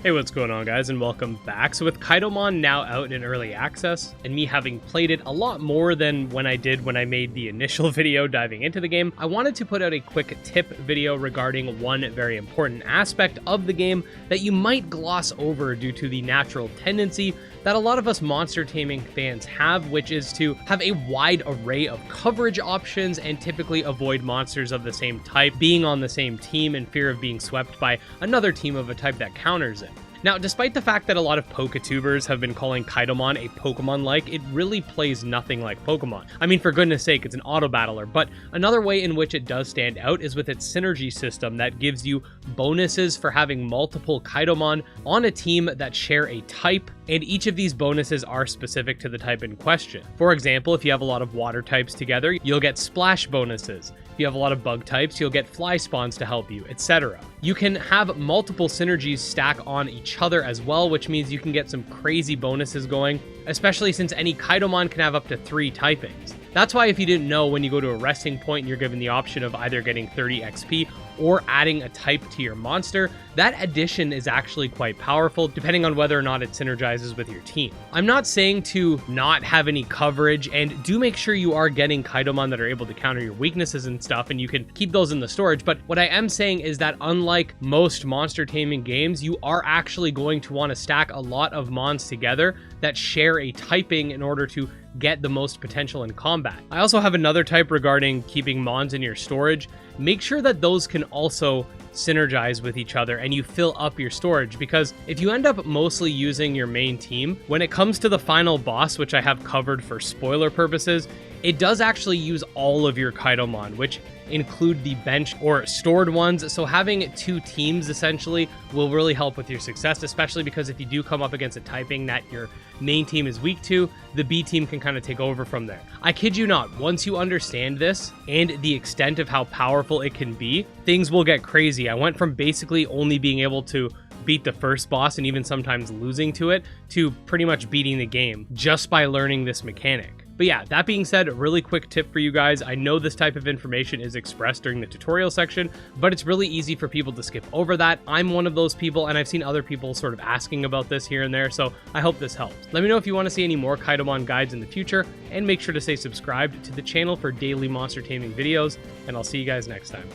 Hey, what's going on, guys, and welcome back. So with Kādomon now out in early access, and me having played it a lot more than when I made the initial video diving into the game, I wanted to put out a quick tip video regarding one very important aspect of the game that you might gloss over due to the natural tendency that a lot of us monster taming fans have, which is to have a wide array of coverage options and typically avoid monsters of the same type being on the same team in fear of being swept by another team of a type that counters it. Now, despite the fact that a lot of Poketubers have been calling Kādomon a Pokemon-like, it really plays nothing like Pokemon. I mean, for goodness sake, it's an auto-battler, but another way in which it does stand out is with its synergy system that gives you bonuses for having multiple Kādomon on a team that share a type, and each of these bonuses are specific to the type in question. For example, if you have a lot of water types together, you'll get splash bonuses. If you have a lot of bug types, you'll get fly spawns to help you, etc. You can have multiple synergies stack on each other as well, which means you can get some crazy bonuses going, especially since any Kādomon can have up to 3 typings. That's why if you didn't know, when you go to a resting point and you're given the option of either getting 30 XP or adding a type to your monster, that addition is actually quite powerful depending on whether or not it synergizes with your team. I'm not saying to not have any coverage, and do make sure you are getting Kādomon that are able to counter your weaknesses and stuff, and you can keep those in the storage, but what I am saying is that unlike most monster taming games, you are actually going to want to stack a lot of mons together that share a typing in order to get the most potential in combat. I also have another type regarding keeping mons in your storage. Make sure that those can also synergize with each other and you fill up your storage, because if you end up mostly using your main team, when it comes to the final boss, which I have covered for spoiler purposes, it does actually use all of your Kādomon, which include the bench or stored ones. So having 2 teams essentially will really help with your success, especially because if you do come up against a typing that your main team is weak to, the B team can kind of take over from there. I kid you not, once you understand this and the extent of how powerful it can be, things will get crazy. I went from basically only being able to beat the first boss and even sometimes losing to it to pretty much beating the game just by learning this mechanic. But yeah, that being said, a really quick tip for you guys. I know this type of information is expressed during the tutorial section, but it's really easy for people to skip over that. I'm one of those people, and I've seen other people sort of asking about this here and there, so I hope this helps. Let me know if you want to see any more Kādomon guides in the future, and make sure to stay subscribed to the channel for daily monster taming videos, and I'll see you guys next time.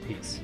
Peace.